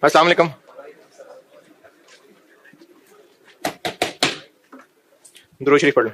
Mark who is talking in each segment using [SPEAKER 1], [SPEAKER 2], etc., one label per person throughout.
[SPEAKER 1] अस्सलाम वालेकुम। दुरूद शरीफ पढ़ लो।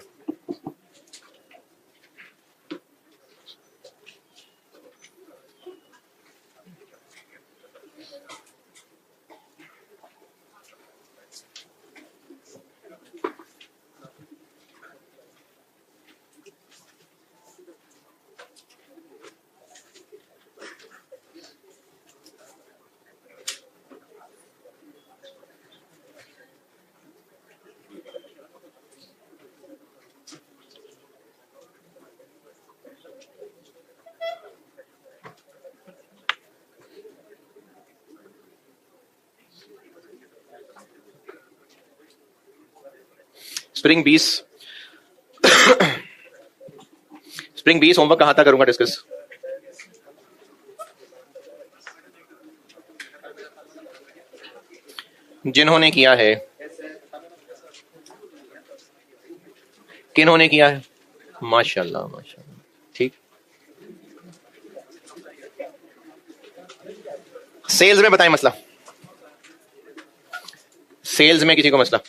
[SPEAKER 1] स्प्रिंग 20 होमवर्क कहां तक करूंगा डिस्कस? जिन्होंने किया है, किन्होंने किया है? माशाल्लाह माशाल्लाह, ठीक। सेल्स में बताएं मसला। सेल्स में किसी को मसला?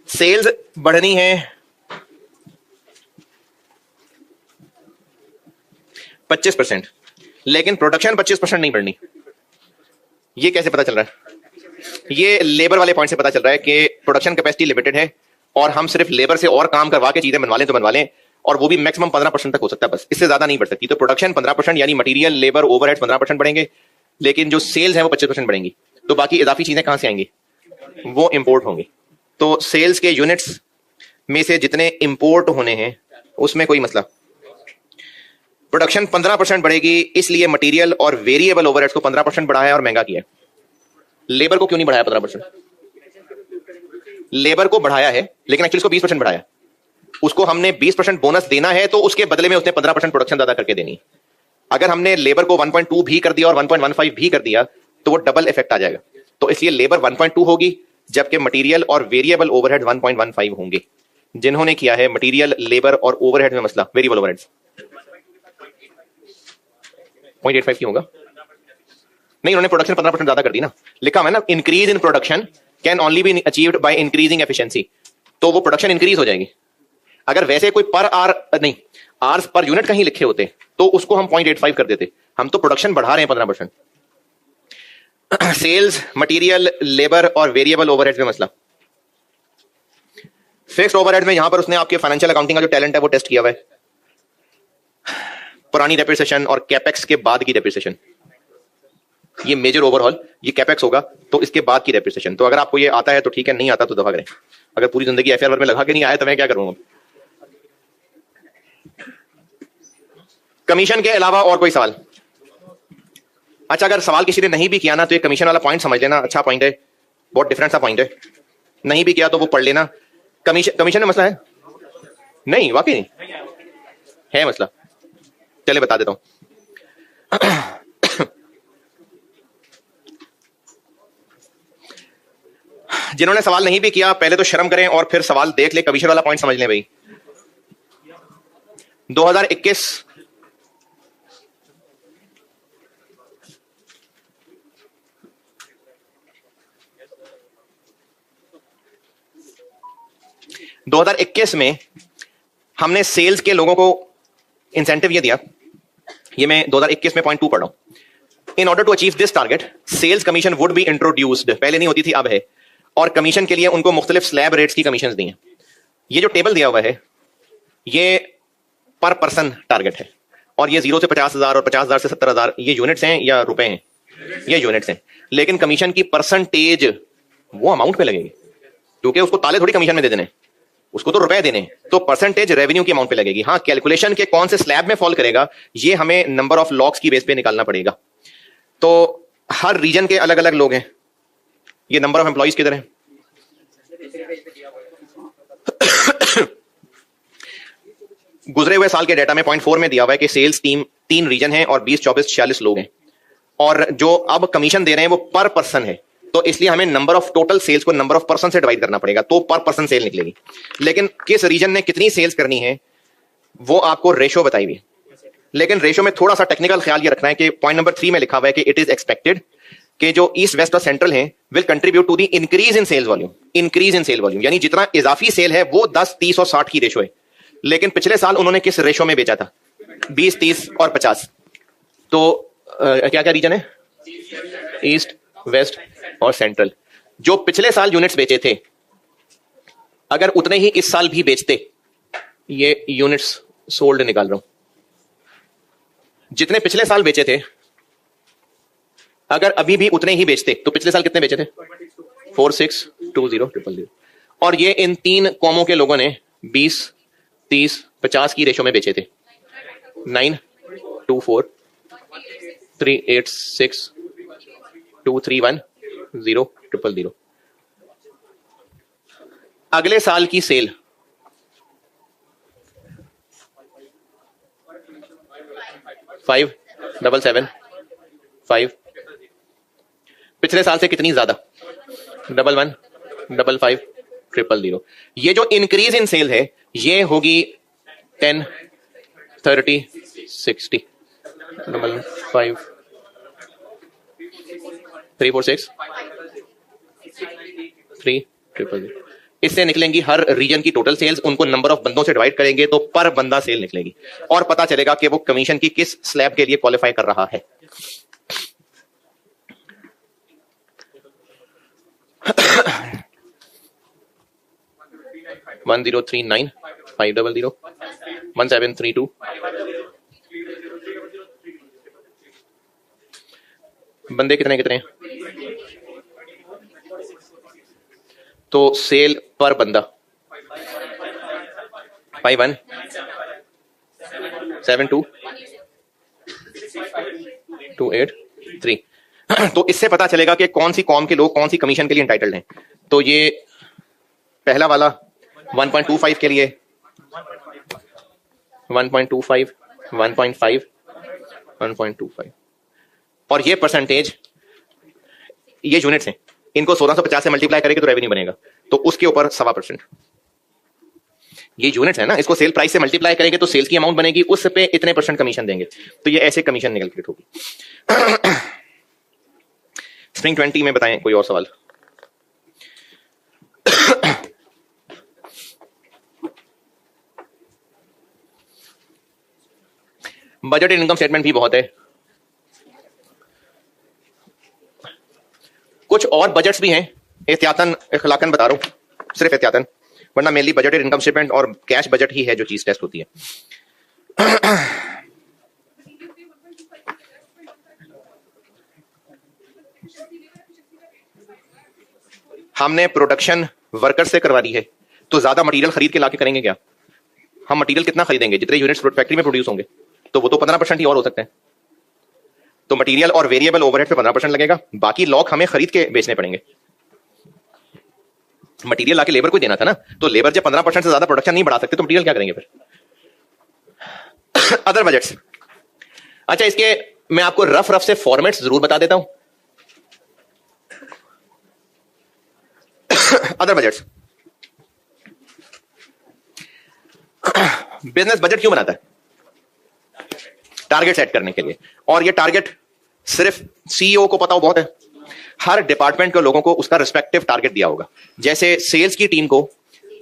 [SPEAKER 1] सेल्स बढ़नी है 25%, लेकिन प्रोडक्शन 25% नहीं बढ़नी। ये कैसे पता चल रहा है? ये लेबर वाले पॉइंट से पता चल रहा है कि प्रोडक्शन कैपेसिटी लिमिटेड है और हम सिर्फ लेबर से और काम करवा के चीजें बनवा लें तो बनवा लें, और वो भी मैक्सिमम 15% तक हो सकता है, बस इससे ज्यादा नहीं बढ़ सकती। तो प्रोडक्शन 15% यानी मटेरियल, लेबर, ओवरहेड 15% बढ़ेंगे, लेकिन जो सेल्स है वो 25% बढ़ेंगी। तो बाकी इजाफी चीजें कहां से आएंगी? वो इंपोर्ट होंगी। तो सेल्स के यूनिट्स में से जितने इंपोर्ट होने हैं उसमें कोई मसला। प्रोडक्शन 15% बढ़ेगी, इसलिए मटेरियल और वेरिएबल ओवरहेड्स को 15% बढ़ाया और महंगा किया। लेबर को क्यों नहीं बढ़ाया 15%? लेबर को बढ़ाया है लेकिन एक्चुअली उसको 20% बढ़ाया। उसको हमने 20% बोनस देना है तो उसके बदले में उसने 15% प्रोडक्शन ज्यादा करके देनी है। अगर हमने लेबर को 1.2 भी कर दिया और 1.15 भी कर दिया तो वो डबल इफेक्ट आ जाएगा। तो इसलिए लेबर 1.2 होगी जबकि मटेरियल और वेरिएबल ओवरहेड 1.15 होंगे। जिन्होंने किया है मटेरियल, लेबर और ओवरहेड में मसला, वेरिएबल ओवरहेड्स 0.85 क्यों होगा? नहीं, उन्होंने प्रोडक्शन 15% ज्यादा कर दी ना। लिखा है ना, increase in production can only be achieved by increasing efficiency. तो वो प्रोडक्शन इंक्रीज हो जाएगी। अगर वैसे कोई पर आर नहीं, आर्स पर यूनिट कहीं लिखे होते तो उसको हम 0.85 कर देते। हम तो प्रोडक्शन बढ़ा रहे हैं 15%। सेल्स, मटेरियल, लेबर और वेरिएबल ओवरहेड्स में मसला। फिक्स्ड ओवरहेड में यहां पर उसने आपके फाइनेंशियल अकाउंटिंग का जो टैलेंट है वो टेस्ट किया हुआ है। पुरानी डेप्रिसिएशन और कैपेक्स के बाद की डेप्रिसिएशन, ये मेजर ओवरऑल, ये कैपेक्स होगा तो इसके बाद की डेप्रिसिएशन। तो अगर आपको ये आता है तो ठीक है, नहीं आता तो दफा करें। अगर पूरी जिंदगी एफआईआर में लगा के नहीं आया तो मैं क्या करूंगा? कमीशन के अलावा और कोई सवाल? अच्छा, अगर सवाल किसी ने नहीं भी किया ना तो ये कमीशन वाला पॉइंट समझ लेना, अच्छा पॉइंट है, बहुत डिफरेंट सा पॉइंट है। नहीं भी किया तो वो पढ़ लेना। कमीशन में मसला है? नहीं, वाकई नहीं है मसला। चले बता देता हूं। जिन्होंने सवाल नहीं भी किया पहले तो शर्म करें और फिर सवाल देख ले, कमीशन वाला पॉइंट समझ लें भाई। 2021 2021 में हमने सेल्स के लोगों को इंसेंटिव ये दिया। ये मैं 2021 में 0.2 पढ़ रहा हूं। In order to achieve this target sales commission would be introduced. पहले नहीं होती थी, अब है। और कमीशन के लिए उनको मुख्तलिफ स्लैब रेट्स की कमीशन दी हैं। ये जो टेबल दिया हुआ है ये पर पर्सन टारगेट है, और ये 0 से 50,000 और 50,000 से 70,000 ये यूनिट्स हैं या रुपए हैं? ये यूनिट्स हैं। लेकिन कमीशन की परसेंटेज वो अमाउंट पे लगेगी, क्योंकि उसको ताले थोड़ी कमीशन में दे देने, उसको तो रुपए देने। तो परसेंटेज रेवेन्यू की अमाउंट पे लगेगी। हाँ, कैलकुलेशन के कौन से स्लैब में फॉल करेगा ये हमें नंबर ऑफ लॉक्स की बेस पे निकालना पड़ेगा। तो हर रीजन के अलग अलग लोग हैं। ये नंबर ऑफ एम्प्लॉइज किधर है? गुजरे हुए साल के डेटा में 0.4 में दिया हुआ है कि सेल्स टीम 3 रीजन है और 20, 24, 46 लोग हैं, और जो अब कमीशन दे रहे हैं वो पर पर्सन है। तो इसलिए हमें नंबर ऑफ टोटल सेल्स को नंबर ऑफ पर्सन से डिवाइड करना पड़ेगा, तो पर पर्सन सेल निकलेगी। लेकिन किस रीजन ने कितनी सेल्स करनी है वो आपको रेशो बताई हुई है। लेकिन रेशो में थोड़ा सा टेक्निकल ख्याल ये रखना है कि पॉइंट नंबर 3 में लिखा हुआ है कि इट इज एक्सपेक्टेड कि जो ईस्ट वेस्ट और सेंट्रल हैं will contribute to the increase in sales volume. Increase in sale volume यानी जितना इजाफी सेल है वो 10, 30 और 60 की रेशो है। लेकिन पिछले साल उन्होंने किस रेशो में बेचा था? 20, 30 और 50। तो क्या क्या रीजन है? ईस्ट, वेस्ट और सेंट्रल। जो पिछले साल यूनिट्स बेचे थे अगर उतने ही इस साल भी बेचते, ये यूनिट्स सोल्ड निकाल रहा हूं, जितने पिछले साल बेचे थे अगर अभी भी उतने ही बेचते तो पिछले साल कितने बेचे थे? 462000। और ये इन 3 कॉमों के लोगों ने 20, 30, 50 की रेशो में बेचे थे। 924 386 231 000। अगले साल की सेल 577 पिछले साल से कितनी ज्यादा? 11 55 000। ये जो इंक्रीज इन सेल है ये होगी 10 30 60 5 346 3 000। इससे निकलेंगी हर रीजन की टोटल सेल्स, उनको नंबर ऑफ बंदों से डिवाइड करेंगे तो पर बंदा सेल निकलेगी और पता चलेगा कि वो कमीशन की किस स्लैब के लिए क्वालिफाई कर रहा है। वन 1039 500 1732 बंदे कितने कितने हैं? तो सेल पर बंदा 51 72 283। तो इससे पता चलेगा कि कौन सी कॉम के लोग कौन सी कमीशन के लिए इंटाइटल्ड हैं। तो ये पहला वाला 1.25 के लिए 1.25 1.5 1.25 और ये परसेंटेज, ये यूनिट्स हैं, इनको 1650 से मल्टीप्लाई करेंगे तो रेवेन्यू बनेगा, तो उसके ऊपर 1.25%। ये यूनिट्स है ना, इसको सेल प्राइस से मल्टीप्लाई करेंगे तो सेल्स की अमाउंट बनेगी, उस पे इतने % कमीशन देंगे, तो ये ऐसे कमीशन कैलकुलेट होगी। स्प्रिंग 20 में बताएं कोई और सवाल? बजट इनकम स्टेटमेंट भी बहुत है, कुछ और बजट्स भी हैं, एहतियातन इखलाकन बता रहा हूं, सिर्फ एहतियातन, वरना मेनली बजटेड इनकम स्टेटमेंट और कैश बजट ही है जो चीज टेस्ट होती है। हमने प्रोडक्शन वर्कर से करवा दी है तो ज्यादा मटेरियल खरीद के लाके करेंगे क्या? हम मटेरियल कितना खरीदेंगे? जितने यूनिट्स फैक्ट्री में प्रोड्यूस होंगे, तो वो तो 15% ही और हो सकते हैं। तो मटेरियल और वेरिएबल ओवरहेड पे 15% लगेगा, बाकी लॉक हमें खरीद के बेचने पड़ेंगे। मटेरियल लाके लेबर को देना था ना, तो लेबर जब 15% से ज्यादा प्रोडक्शन नहीं बढ़ा सकते तो मटेरियल क्या करेंगे फिर? अदर बजट्स, अच्छा इसके मैं आपको रफ से फॉर्मेट्स जरूर बता देता हूं। अदर बजट्स, बिजनेस बजट क्यों बनाता है? टारगेट सेट करने के लिए, और ये टारगेट सिर्फ सीईओ को पता हो बहुत है, हर डिपार्टमेंट के लोगों को उसका रिस्पेक्टिव टारगेट दिया होगा। जैसे सेल्स की टीम को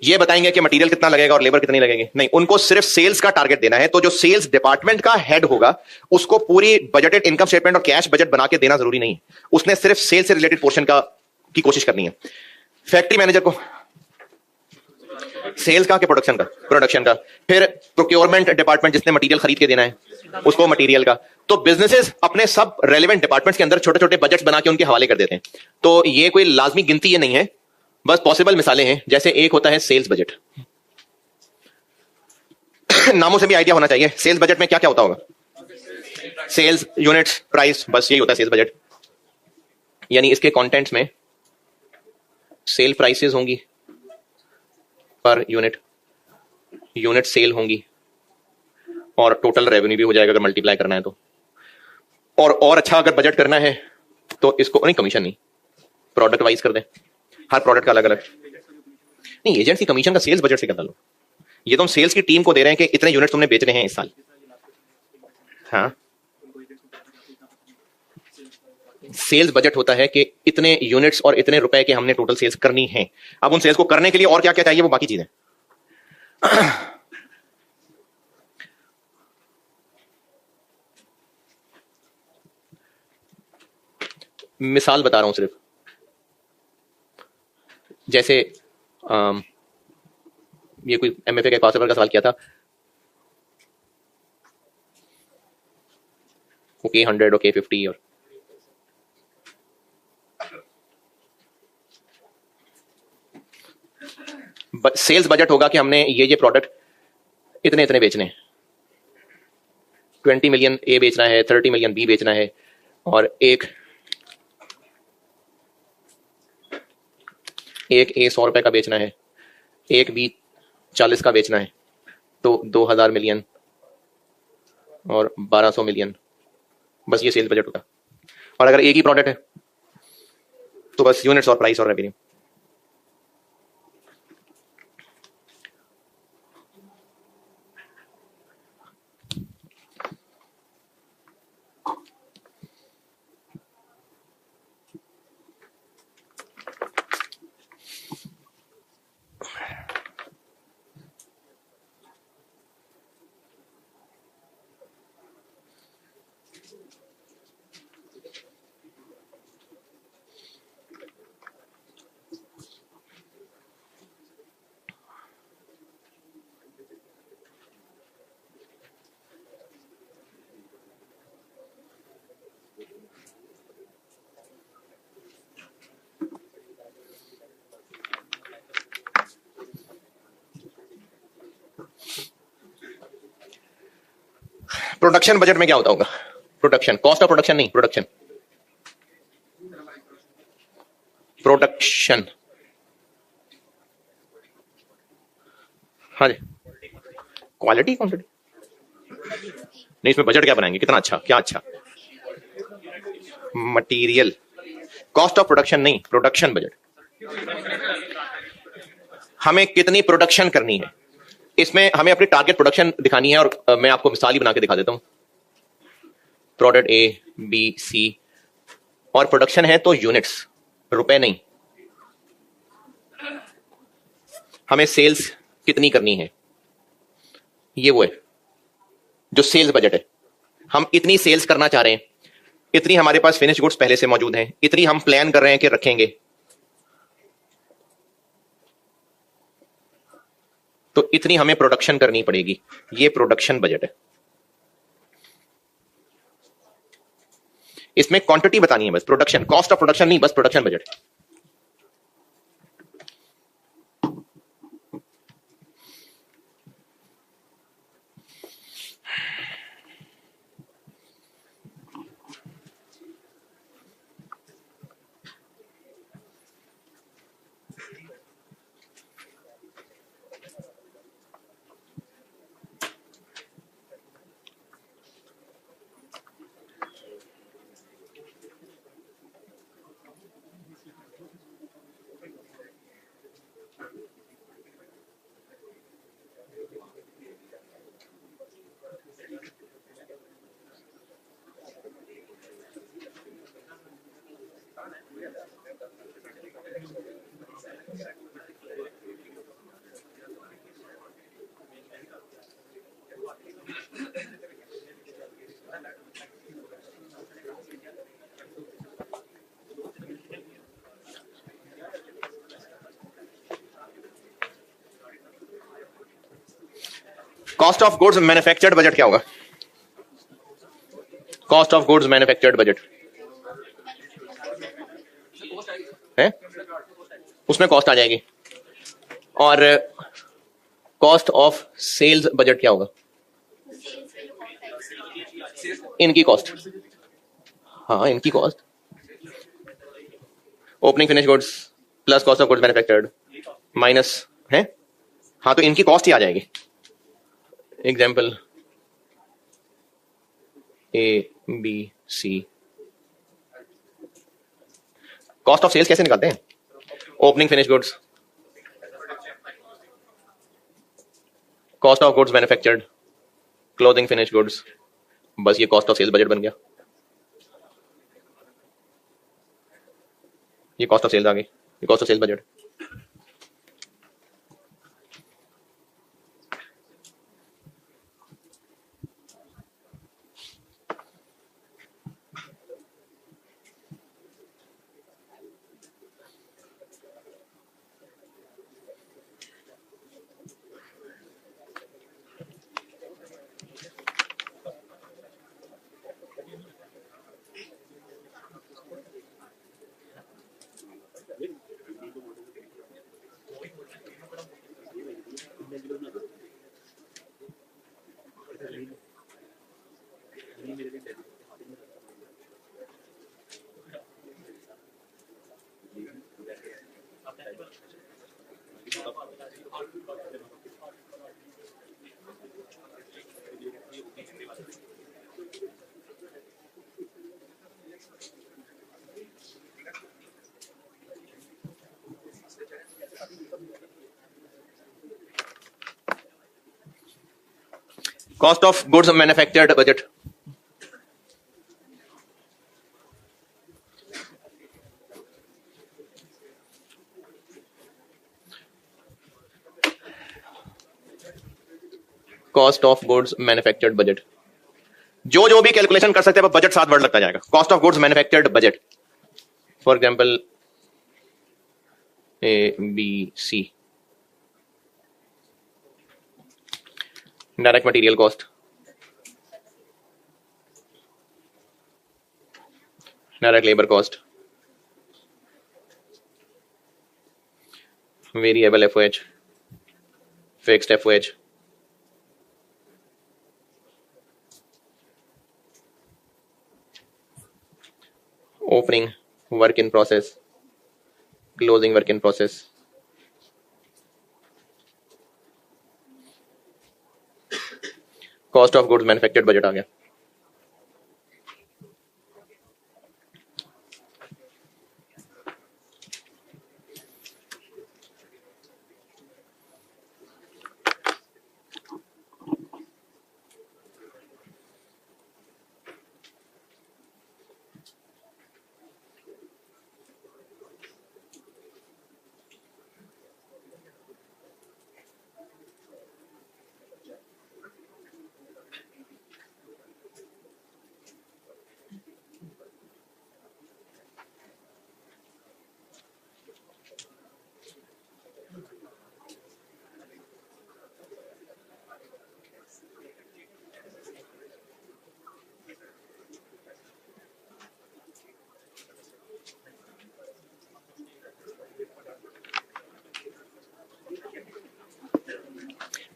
[SPEAKER 1] ये बताएंगे कि मटेरियल कितना लगेगा और लेबर कितनी लगेगी, नहीं, उनको सिर्फ सेल्स का टारगेट देना है। तो जो सेल्स डिपार्टमेंट का हेड होगा उसको पूरी बजटेड इनकम स्टेटमेंट और कैश बजट बना के देना जरूरी नहीं है, उसने सिर्फ सेल्स से रिलेटेड पोर्शन की कोशिश करनी है। फैक्ट्री मैनेजर को सेल्स का, के प्रोडक्शन का, फिर प्रोक्योरमेंट डिपार्टमेंट जिसने मटेरियल खरीद के देना है उसको मटेरियल का। तो बिजनेसेस अपने सब रेलेवेंट डिपार्टमेंट्स के अंदर छोटे छोटे बजट्स बना के उनके हवाले कर देते हैं। तो ये कोई लाजमी गिनती ये नहीं है, बस पॉसिबल मिसालें हैं। जैसे एक होता है सेल्स बजट, नामों से भी आइडिया होना चाहिए सेल्स बजट में क्या क्या होता होगा। सेल्स, यूनिट्स, प्राइस, बस यही होता है सेल्स बजट। यानी इसके कंटेंट्स में सेल प्राइसेस होंगी पर यूनिट, यूनिट सेल होंगी, और टोटल रेवेन्यू भी हो जाएगा अगर मल्टीप्लाई करना है तो। और अच्छा अगर बजट करना है तो इसको नहीं, कमीशन नहीं, प्रोडक्ट वाइज कर दें, हर प्रोडक्ट का अलग अलग। नहीं, एजेंट की कमीशन का सेल्स बजट से कर लो। ये तो हम सेल्स की टीम को दे रहे हैं कि इतने यूनिट तुमने बेचने हैं इस साल, हाँ, सेल्स बजट होता है कि इतने यूनिट्स और इतने रुपए के हमने टोटल सेल्स करनी है। अब उन सेल्स को करने के लिए और क्या क्या चाहिए वो बाकी चीजें। मिसाल बता रहा हूं सिर्फ, जैसे ये कोई एमएफए के काउंसलर का सवाल किया था, ओके 100 ओके 50 और सेल्स बजट होगा कि हमने ये प्रोडक्ट इतने इतने बेचने हैं। 20 मिलियन ए बेचना है, 30 मिलियन बी बेचना है, और एक ए 100 रुपए का बेचना है, एक बी 40 का बेचना है, तो 2000 मिलियन और 1200 मिलियन, बस ये सेल्स बजट होगा। और अगर एक ही प्रोडक्ट है तो बस यूनिट्स और प्राइस और रेवेन्यू। प्रोडक्शन बजट में क्या होता होगा? प्रोडक्शन, कॉस्ट ऑफ प्रोडक्शन नहीं, प्रोडक्शन। प्रोडक्शन, हाँ जी, क्वालिटी क्वांटिटी नहीं, इसमें बजट क्या बनाएंगे, कितना अच्छा, क्या अच्छा, मटेरियल। कॉस्ट ऑफ प्रोडक्शन नहीं, प्रोडक्शन बजट। हमें कितनी प्रोडक्शन करनी है, इसमें हमें अपनी टारगेट प्रोडक्शन दिखानी है। और मैं आपको मिसाल ही बना के दिखा देता हूं। प्रोडक्ट ए बी सी, और प्रोडक्शन है तो यूनिट्स, रुपए नहीं। हमें सेल्स कितनी करनी है, ये वो है जो सेल्स बजट है। हम इतनी सेल्स करना चाह रहे हैं, इतनी हमारे पास फिनिश गुड्स पहले से मौजूद हैं, इतनी हम प्लान कर रहे हैं कि रखेंगे, तो इतनी हमें प्रोडक्शन करनी पड़ेगी। ये प्रोडक्शन बजट है। इसमें क्वांटिटी बतानी है बस, प्रोडक्शन, कॉस्ट ऑफ प्रोडक्शन नहीं, बस production budget. Cost of goods manufactured budget क्या होगा? Cost of goods manufactured budget है, उसमें कॉस्ट आ जाएगी। और कॉस्ट ऑफ सेल्स बजट क्या होगा? इनकी कॉस्ट, हाँ इनकी cost, opening finish goods plus cost of goods manufactured minus है, हाँ तो इनकी कॉस्ट ही आ जाएगी। Example A B C. Cost of sales कैसे निकालते हैं? Opening finish goods, cost of goods manufactured, closing finish goods बस ये कॉस्ट ऑफ सेल्स बजट बन गया, ये कॉस्ट ऑफ सेल्स आ गई, ये cost of sales budget. Cost of goods manufactured budget. Cost of goods manufactured budget, जो जो भी कैलकुलेशन कर सकते हैं बजट साथ वर्ड लगता जाएगा। Cost of goods manufactured budget, for example ABC, direct material cost, direct labour cost, variable FOH, fixed FOH, opening work in process, closing work in process, cost of goods manufactured budget आ गया।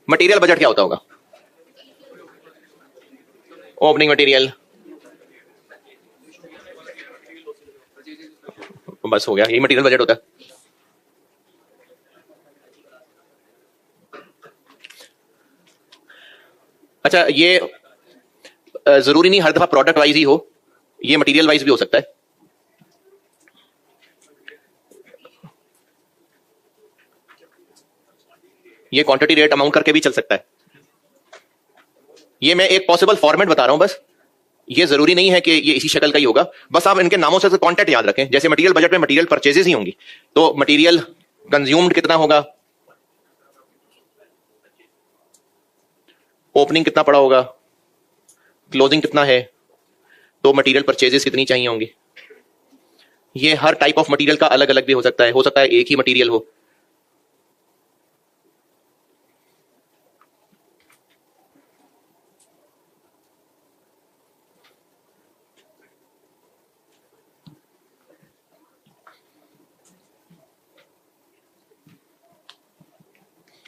[SPEAKER 1] Material budget क्या होता होगा? Opening material, बस हो गया, यही material budget होता है। अच्छा, ये जरूरी नहीं हर दफा प्रोडक्ट वाइज ही हो, ये मटेरियल वाइज भी हो सकता है। ये क्वांटिटी रेट अमाउंट करके भी चल सकता है। ये मैं एक पॉसिबल फॉर्मेट बता रहा हूं बस, ये जरूरी नहीं है कि ये इसी शक्ल का ही होगा, बस आप इनके नामों से कॉन्टेक्ट याद रखें। जैसे मटेरियल बजट में मटेरियल परचेजेस ही होंगी, तो मटेरियल कंज्यूम्ड कितना होगा, ओपनिंग कितना पड़ा होगा, क्लोजिंग कितना है, तो मटेरियल परचेजेस कितनी चाहिए होंगी। ये हर टाइप ऑफ मटेरियल का अलग अलग भी हो सकता है एक ही मटेरियल हो।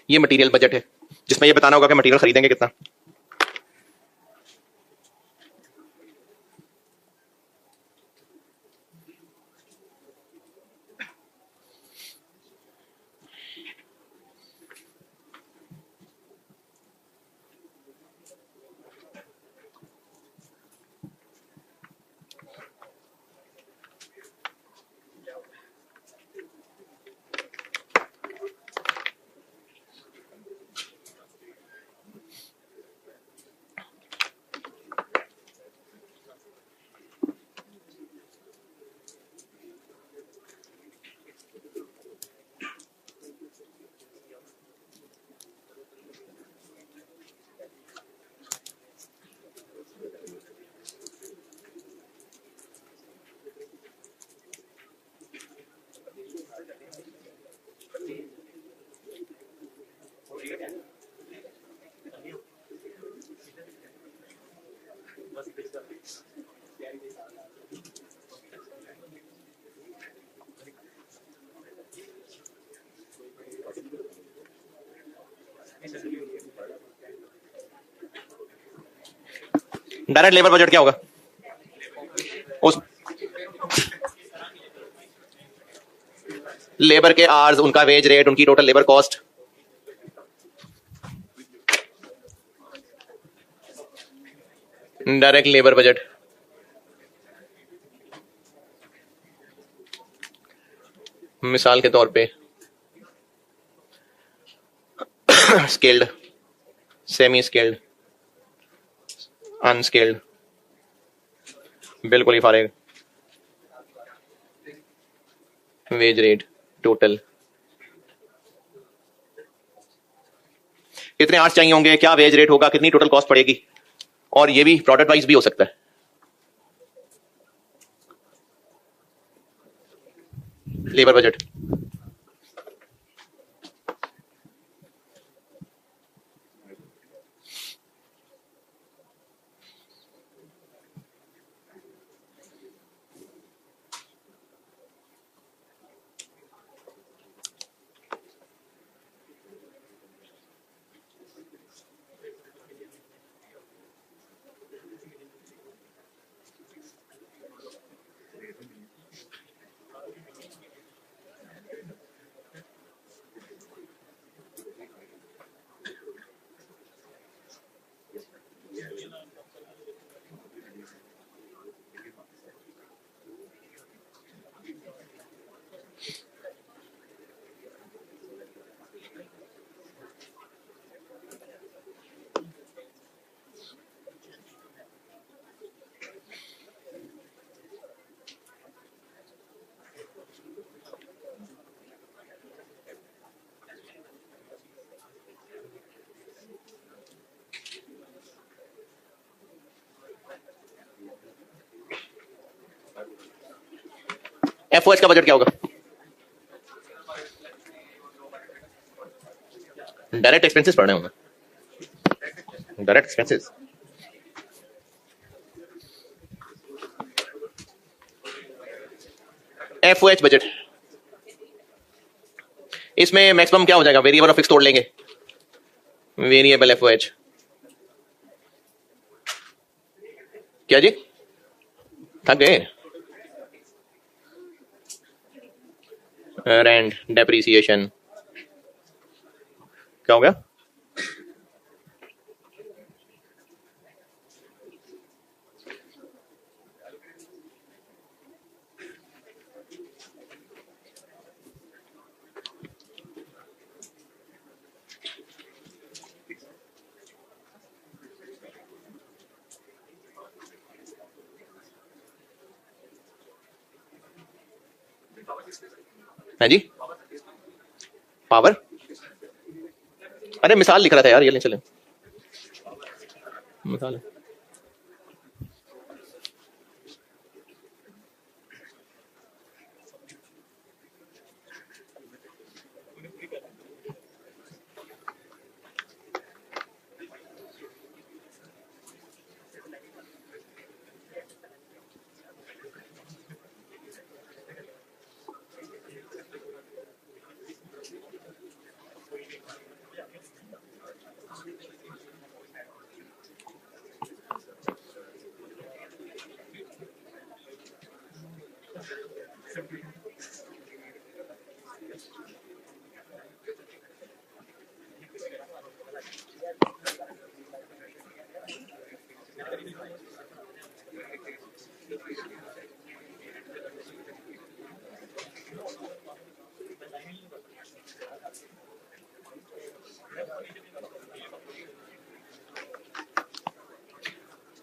[SPEAKER 1] ये मटेरियल बजट है जिसमें ये बताना होगा कि मटेरियल खरीदेंगे कितना। डायरेक्ट लेबर बजट क्या होगा? उस लेबर के आवर्स, उनका वेज रेट, उनकी total labour cost. Direct labour budget. मिसाल के तौर पे स्केल्ड, सेमी स्केल्ड, अनस्केल्ड, बिल्कुल ही फारेग, वेज रेट, टोटल। कितने आवर्स चाहिए होंगे, क्या वेज रेट होगा, कितनी टोटल कॉस्ट पड़ेगी, और ये भी प्रोडक्ट वाइज भी हो सकता है। Labour budget. एफओएच का बजट क्या होगा? डायरेक्ट एक्सपेंसेस पढ़ने होंगे, डायरेक्ट एक्सपेंसेस। एफओएच बजट, इसमें मैक्सिमम क्या हो जाएगा, वेरिएबल और फिक्स तोड़ लेंगे। वेरिएबल एफओएच क्या जी, थक गए? रेंट, डेप्रिसिएशन, क्या हो गया? है जी, पावर। अरे मिसाल लिख रहा था यार, ये ले चले मिसाल।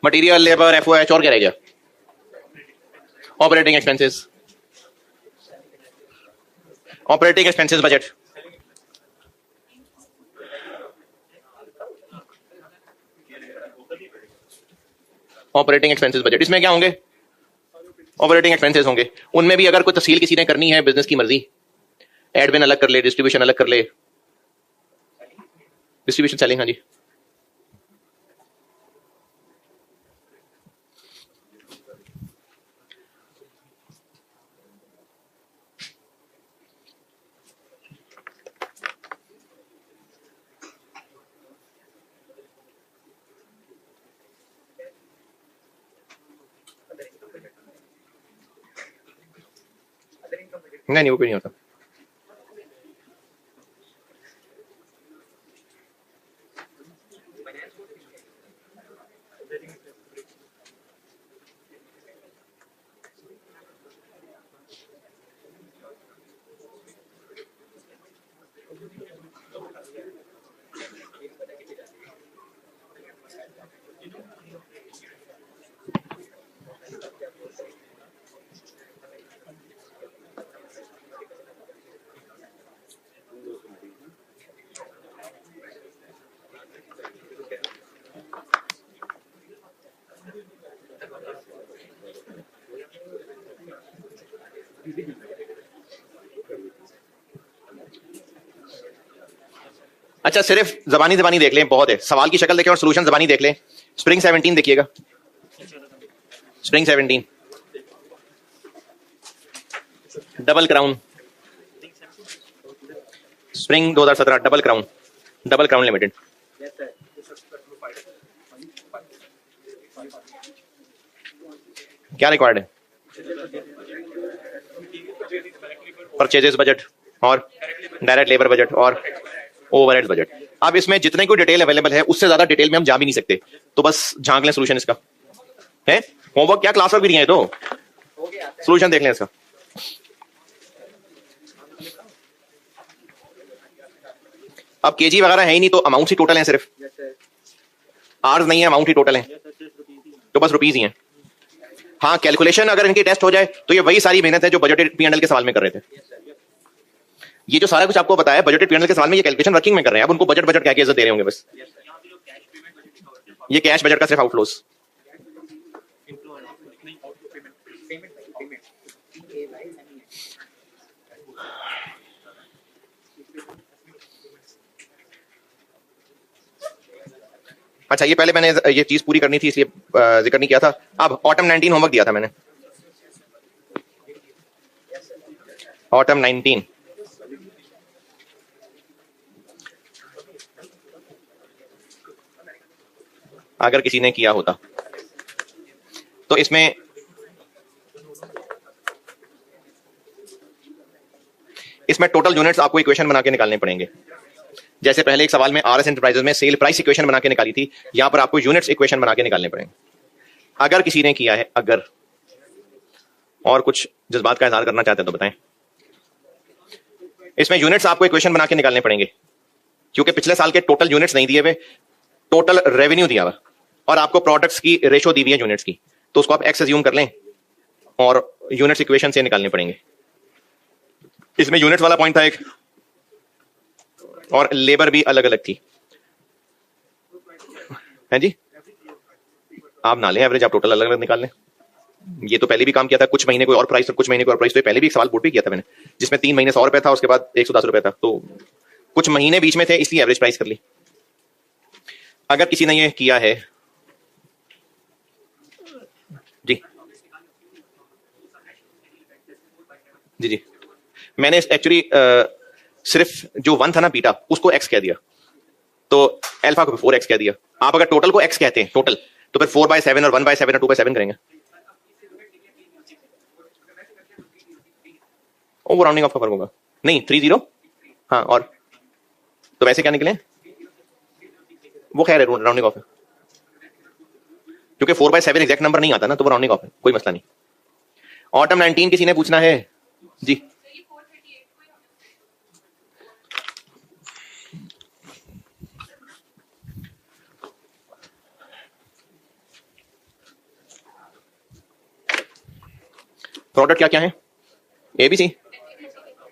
[SPEAKER 1] मटेरियल, लेबर, एफओएच, और क्या रह गया? Operating expenses, operating expenses budget. Operating expenses budget, इसमें क्या होंगे? ऑपरेटिंग एक्सपेंसेस होंगे। उनमें भी अगर कोई तफसील किसी ने करनी है, बिजनेस की मर्जी, एडमिन अलग कर ले, डिस्ट्रीब्यूशन अलग कर ले। डिस्ट्रीब्यूशन सेलिंग, हाँ जी। नहीं वो भी नहीं होता। अच्छा सिर्फ जबानी जबानी देख लें, बहुत है, सवाल की शक्ल देखें और सॉल्यूशन जबानी देख लें। स्प्रिंग 17 देखिएगा, spring 17 double crown, spring 2017 double crown limited. क्या रिक्वायर्ड है? परचेजेस बजट और डायरेक्ट लेबर बजट और ओवरहेड्स बजट। अब इसमें जितने कोई डिटेल अवेलेबल है उससे ज्यादा डिटेल में हम जा भी नहीं सकते, तो बस झांक लें सोल्यूशन इसका है। होमवर्क क्या क्लास वर्क भी नहीं है, तो सोल्यूशन देख लें इसका। अब केजी वगैरह है ही नहीं, तो अमाउंट ही टोटल है, सिर्फ आर्स नहीं है, अमाउंट ही टोटल है, तो बस रुपीज ही है। हाँ कैलकुलेशन अगर इनकी टेस्ट हो जाए तो ये वही सारी मेहनत है जो बजटेड P&L के सवाल में कर रहे थे। ये जो सारा कुछ आपको बताया बजटेड P&L के सवाल में, ये कैलकुलेशन वर्किंग में कर रहे हैं। अब उनको बजट क्या इज्जत दे रहे होंगे बस। ये कैश बजट का सिर्फ आउटफ्लोस। अच्छा ये पहले मैंने ये चीज पूरी करनी थी इसलिए जिक्र नहीं किया था। अब ऑटम 19 होमवर्क दिया था मैंने, ऑटम 19 अगर किसी ने किया होता तो इसमें टोटल यूनिट्स आपको इक्वेशन बना के निकालने पड़ेंगे। जैसे पहले एक सवाल में आरएस एंटरप्राइजेस में सेल प्राइस इक्वेशन बना के निकाली थी, यहां पर आपको यूनिट्स इक्वेशन बना के निकालने पड़ेंगे। अगर किसी ने किया है, अगर और कुछ जज्बात का इजहार करना चाहते हैं तो बताएं। इसमें यूनिट्स आपको इक्वेशन बना के निकालने पड़ेंगे, क्योंकि पिछले साल के टोटल यूनिट्स नहीं दिए हुए, टोटल रेवेन्यू दिया हुआ और आपको प्रोडक्ट्स की रेशो दी हुई है यूनिट्स की, तो उसको आप एक्स अज्यूम कर लें और यूनिट्स इक्वेशन से निकालने पड़ेंगे। इसमें यूनिट्स वाला पॉइंट था एक, और लेबर भी अलग अलग थी, है जी। आप ना लें एवरेज, आप टोटल अलग अलग निकाल लें। ये तो पहले भी काम किया था, कुछ महीने कोई और प्राइस और कुछ महीने कोई और प्राइस। तो पहले भी एक सवाल बोर्ड पे किया था मैंने, जिसमें 3 महीने 100 रुपए था, उसके बाद 110 रुपए था, तो कुछ महीने बीच में थे इसलिए एवरेज प्राइस कर ली। अगर किसी ने ये किया है जी जी जी, मैंने एक्चुअली सिर्फ जो 1 था ना बीटा, उसको एक्स कह दिया, तो अल्फा को 4x कह दिया। आप अगर टोटल को x कहते हैं टोटल, तो फिर 4/7 और 1/7 और 2/7 करेंगे। ओ वो राउंडिंग ऑफ का फर्क होगा, नहीं 30, हाँ, और तो वैसे क्या निकले, वो खैर है राउंडिंग ऑफ है, क्योंकि 4/7 एग्जैक्ट नंबर नहीं आता ना, तो वो राउंडिंग ऑफ है, कोई मसला नहीं। ऑटम 19 किसी ने पूछना है जी। प्रोडक्ट क्या क्या है, ABC,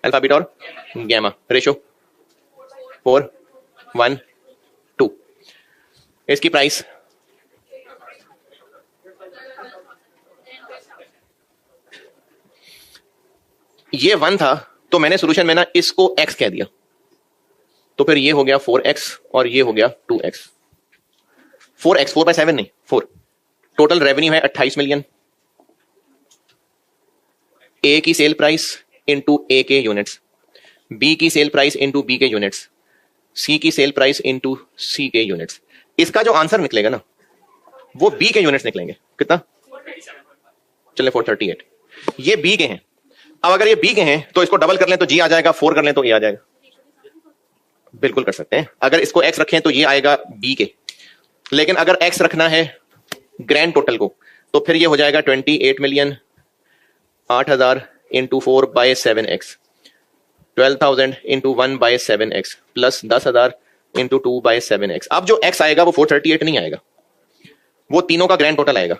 [SPEAKER 1] अल्फा बीटा और गैमा, रेशो 4:1:2। इसकी प्राइस ये 1 था, तो मैंने सॉल्यूशन में ना इसको x कह दिया, तो फिर ये हो गया 4x और ये हो गया 2x। 4x 4/7 नहीं 4। टोटल रेवेन्यू है 28 मिलियन। ए की सेल प्राइस इंटू ए के यूनिट्स, बी की सेल प्राइस इंटू बी के यूनिट्स, सी की सेल प्राइस इंटू सी के यूनिट्स। इसका जो आंसर निकलेगा ना वो बी के यूनिट्स निकलेंगे। कितना? चले 438। ये बी के हैं, अब अगर ये बी के हैं तो इसको डबल कर लें तो जी आ जाएगा, 4 कर लें तो ए आ जाएगा। बिल्कुल कर सकते हैं। अगर इसको एक्स रखें तो ये आएगा बी के, लेकिन अगर एक्स रखना है ग्रैंड टोटल को तो फिर ये हो जाएगा 28 million 8,000 into 4 by 7x, 12,000 into 1 by 7x plus 10,000 into 2 by 7x। अब जो x आएगा वो 438 नहीं आएगा, वो तीनों का ग्रैंड टोटल आएगा।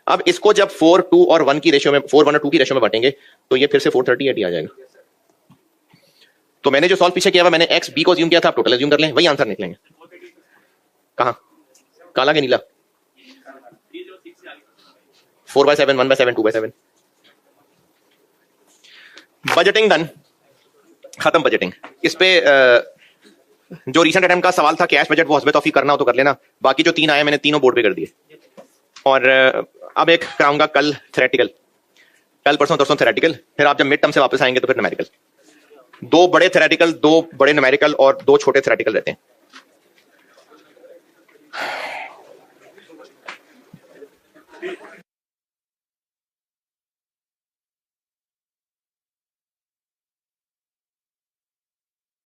[SPEAKER 1] अब इसको जब 4, 2 और 1 की रेशियो में, 4, 1 और 2 की रेशियो में बांटेंगे तो ये फिर से 438 ही आ जाएगा। तो मैंने जो सॉल्व पीछे किया हुआ, मैंने x b को अज्यूम किया था, आप टोटल अज्यूम कर लें, वही आंसर निकलेंगे। कहां काला के नीला? 4 by 7, 1 by 7, 2 by 7। Budgeting done, खत्म बजटिंग। इस पे जो रीसेंट अटेम्प्ट का सवाल था कैश बजट, वो हस्बे तौफीक करना हो तो कर लेना। बाकी जो 3 आए मैंने तीनों बोर्ड पे कर दिए। और अब एक कराऊंगा कल थ्योरेटिकल, कल परसों तरसों थ्योरेटिकल, फिर आप जब मिड टर्म से वापस आएंगे तो फिर न्यूमेरिकल। 2 बड़े थ्योरेटिकल, 2 बड़े न्यूमेरिकल और 2 छोटे थ्योरेटिकल रहते हैं।